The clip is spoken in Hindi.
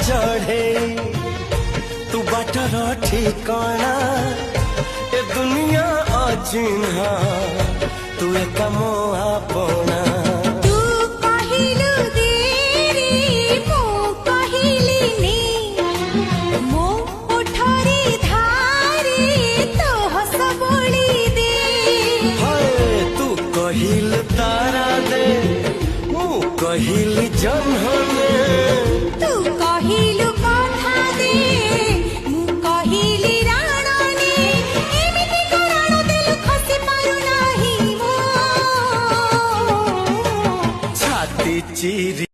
चढ़े तू बाटर ठिकाना ए दुनिया अचिन्हा तू एक मोहा पोना तारा दे मु कहिली जन्हने तू कहिलु कथा दे मु कहिली राणने एमिति कराण देलु खसी पारु नाही मो छाती चिरी।